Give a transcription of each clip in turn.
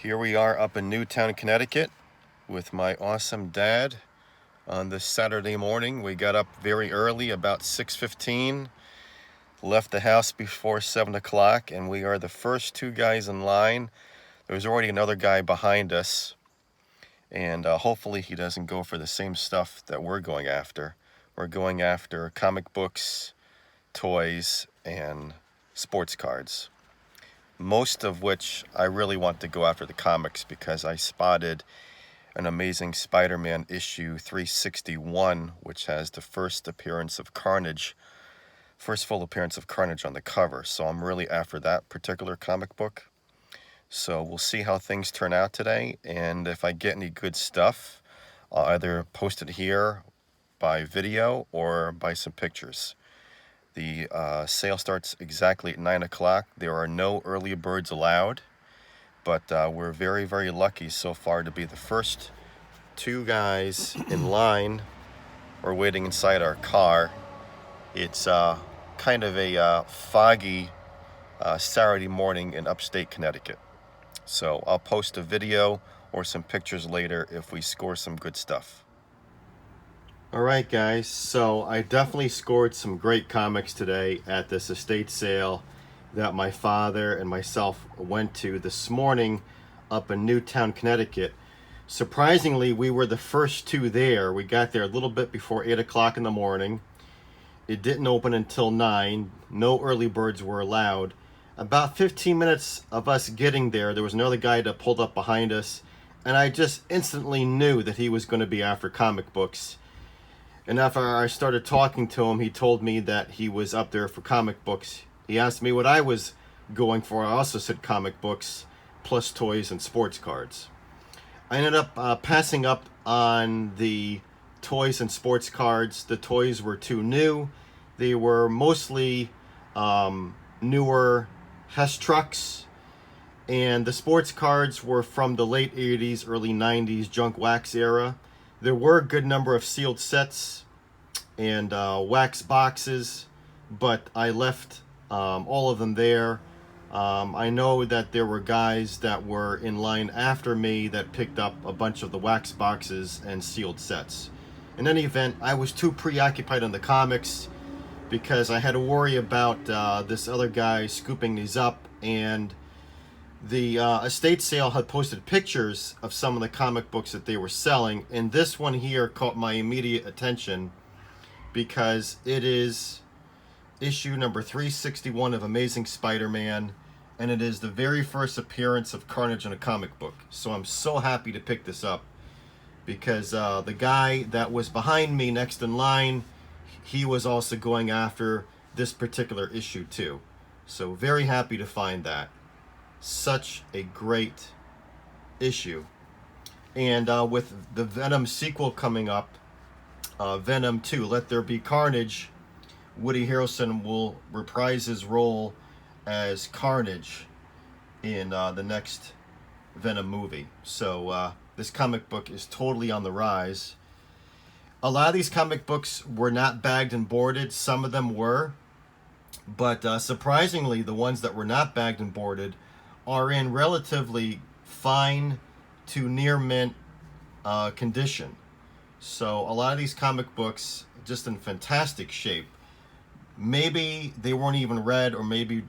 Here we are up in Newtown, Connecticut with my awesome dad on this Saturday morning. We got up very early, about 6:15, left the house before 7 o'clock, and we are the first two guys in line. There's already another guy behind us, and hopefully he doesn't go for the same stuff that we're going after. We're going after comic books, toys, and sports cards. Most of which I really want to go after the comics because I spotted an Amazing Spider-Man issue 361, which has the first full appearance of Carnage on the cover. So I'm really after that particular comic book. So we'll see how things turn out today, and if I get any good stuff, I'll either post it here by video or by some pictures. The sale starts exactly at 9 o'clock. There are no early birds allowed, but we're very, very lucky so far to be the first two guys in line or waiting inside our car. It's kind of a foggy Saturday morning in upstate Connecticut. So I'll post a video or some pictures later if we score some good stuff. Alright guys, so I definitely scored some great comics today at this estate sale that my father and myself went to this morning up in Newtown, Connecticut. Surprisingly, we were the first two there. We got there a little bit before 8 o'clock in the morning. It didn't open until 9. No early birds were allowed. About 15 minutes of us getting there, there was another guy that pulled up behind us, and I just instantly knew that he was going to be after comic books. And after I started talking to him, he told me that he was up there for comic books. He asked me what I was going for. I also said comic books, plus toys and sports cards. I ended up passing up on the toys and sports cards. The toys were too new. They were mostly newer Hess trucks. And the sports cards were from the late 80s, early 90s junk wax era. There were a good number of sealed sets and wax boxes, but I left all of them there. I know that there were guys that were in line after me that picked up a bunch of the wax boxes and sealed sets. In any event, I was too preoccupied on the comics because I had to worry about this other guy scooping these up, and the estate sale had posted pictures of some of the comic books that they were selling, and this one here caught my immediate attention because it is issue number 361 of Amazing Spider-Man, and it is the very first appearance of Carnage in a comic book. So I'm so happy to pick this up because the guy that was behind me next in line, he was also going after this particular issue too. So very happy to find that. Such a great issue. And with the Venom sequel coming up, Venom 2, Let There Be Carnage, Woody Harrelson will reprise his role as Carnage in the next Venom movie. So this comic book is totally on the rise. A lot of these comic books were not bagged and boarded. Some of them were. But surprisingly, the ones that were not bagged and boarded are in relatively fine to near mint condition. So a lot of these comic books just in fantastic shape. Maybe they weren't even read, or maybe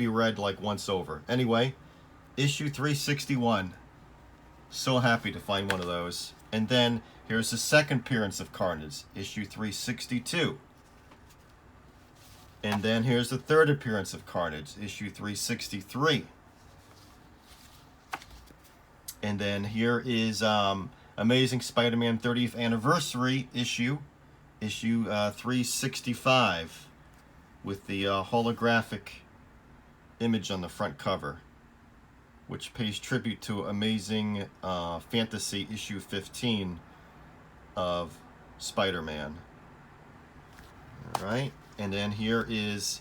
read like once over. Anyway, issue 361. So happy to find one of those. And then here's the second appearance of Carnage, issue 362. And then here's the third appearance of Carnage, issue 363. And then here is Amazing Spider-Man 30th Anniversary issue 365, with the holographic image on the front cover, which pays tribute to Amazing Fantasy issue 15 of Spider-Man. All right. And then here is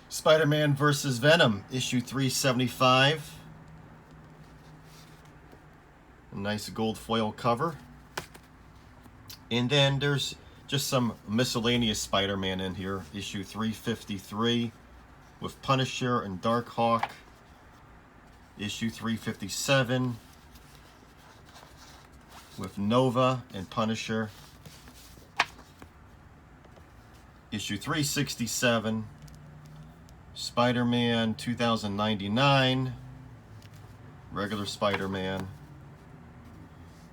Spider-Man vs. Venom, issue 375. A nice gold foil cover. And then there's just some miscellaneous Spider-Man in here, issue 353, with Punisher and Darkhawk. issue 357 with Nova and Punisher. Issue 367, Spider-Man 2099, regular Spider-Man,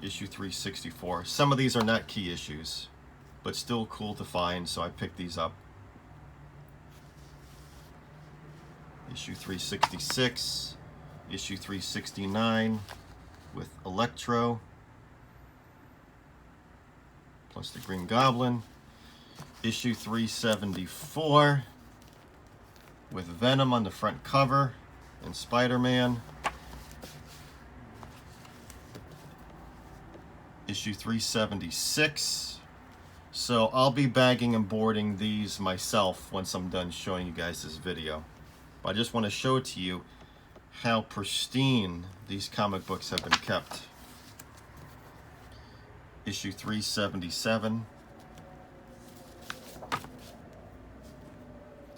issue 364. Some of these are not key issues, but still cool to find, so I picked these up. Issue 366, issue 369 with Electro, plus the Green Goblin. Issue 374 with Venom on the front cover and Spider-Man. Issue 376. So I'll be bagging and boarding these myself once I'm done showing you guys this video. But I just want to show to you how pristine these comic books have been kept. Issue 377.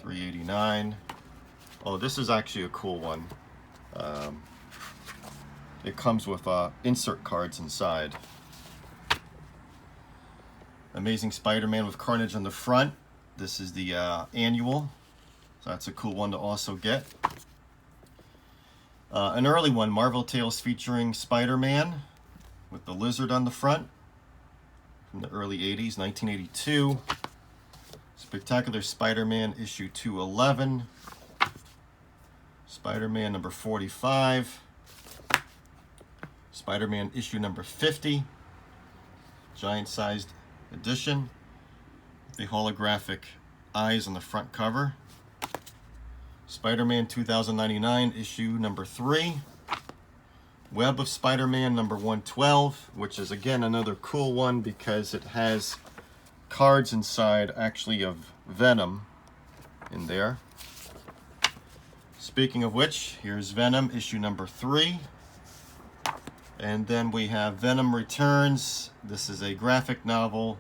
389. Oh, this is actually a cool one. It comes with insert cards inside. Amazing Spider-Man with Carnage on the front. This is the annual, so that's a cool one to also get. An early one, Marvel Tales featuring Spider-Man with the lizard on the front from the early 80s, 1982. Spectacular Spider-Man issue 211, Spider-Man number 45, Spider-Man issue number 50, giant-sized edition, the holographic eyes on the front cover, Spider-Man 2099 issue number 3, Web of Spider-Man number 112, which is again another cool one because it has cards inside actually of Venom in there. Speaking of which, here's Venom issue number 3, and then we have Venom Returns. This is a graphic novel,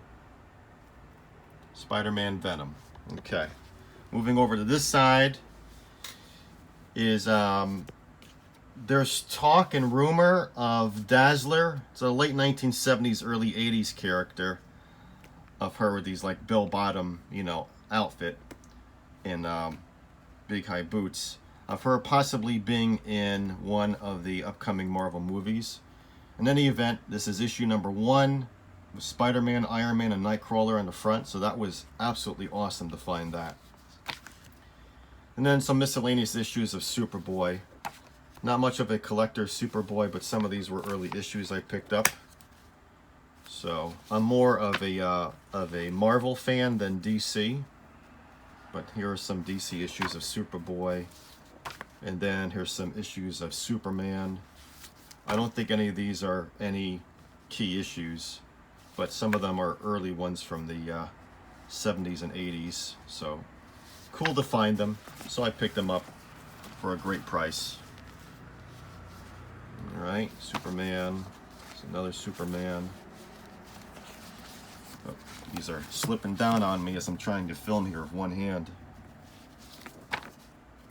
Spider-Man Venom. Okay, moving over to this side is there's talk and rumor of Dazzler. It's a late 1970s early 80s character of her with these like bell bottom, you know, outfit and big high boots, of her possibly being in one of the upcoming Marvel movies. In any event, this is issue number 1 with Spider-Man, Iron Man, and Nightcrawler on the front, so that was absolutely awesome to find that. And then some miscellaneous issues of Superboy. Not much of a collector of Superboy, but some of these were early issues I picked up. So I'm more of a Marvel fan than DC, but here are some DC issues of Superboy, and then here's some issues of Superman. I don't think any of these are any key issues, but some of them are early ones from the 70s and 80s, so cool to find them, so I picked them up for a great price. Alright, Superman, it's another Superman. Oh, these are slipping down on me as I'm trying to film here with one hand.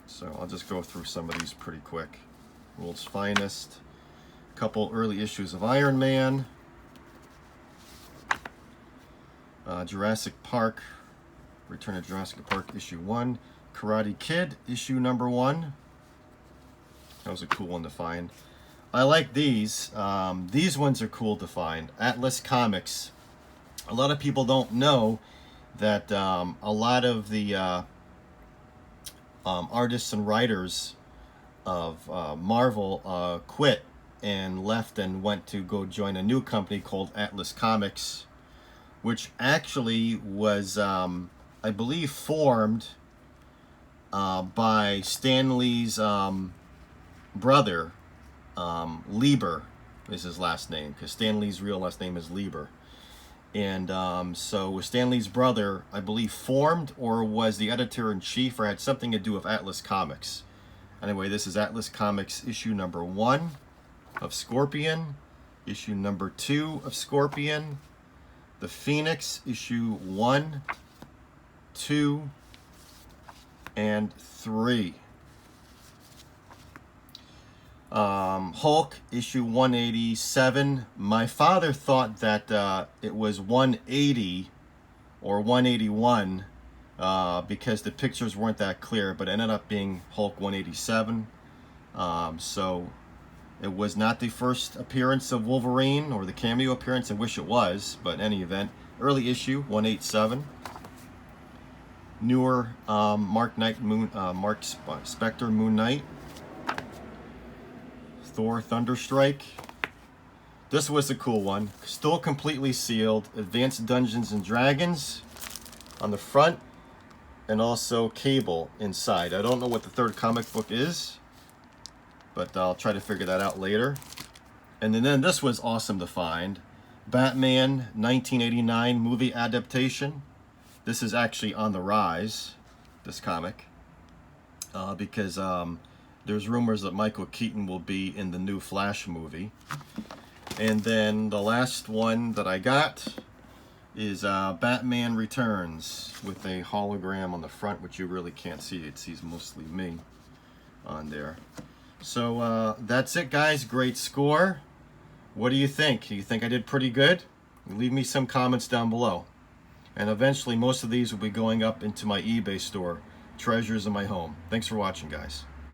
So I'll just go through some of these pretty quick. World's Finest, a couple early issues of Iron Man, Jurassic Park, Return of Jurassic Park issue 1, Karate Kid issue number 1. That was a cool one to find. I like these. These ones are cool to find. Atlas Comics. A lot of people don't know that a lot of the artists and writers of Marvel quit and left and went to go join a new company called Atlas Comics, which actually was, I believe, formed by Stan Lee's brother. Lieber is his last name, because Stan Lee's real last name is Lieber. And so Stan Lee's brother, I believe, formed or was the editor-in-chief or had something to do with Atlas Comics. Anyway, this is Atlas Comics issue number 1 of Scorpion, issue number 2 of Scorpion, The Phoenix, issue 1, 2, and 3. Hulk, issue 187. My father thought that it was 180 or 181 because the pictures weren't that clear, but it ended up being Hulk 187. So it was not the first appearance of Wolverine or the cameo appearance. I wish it was, but in any event, early issue 187. Newer Mark Spector Moon Knight. Thor Thunderstrike. This was a cool one. Still completely sealed. Advanced Dungeons and Dragons on the front, and also Cable inside. I don't know what the third comic book is, but I'll try to figure that out later. And then this was awesome to find. Batman 1989 movie adaptation. This is actually on the rise, this comic, because there's rumors that Michael Keaton will be in the new Flash movie. And then the last one that I got is Batman Returns with a hologram on the front, which you really can't see. It sees mostly me on there. So that's it, guys. Great score. What do you think? You think I did pretty good? Leave me some comments down below. And eventually most of these will be going up into my eBay store, Treasures in My Home. Thanks for watching, guys.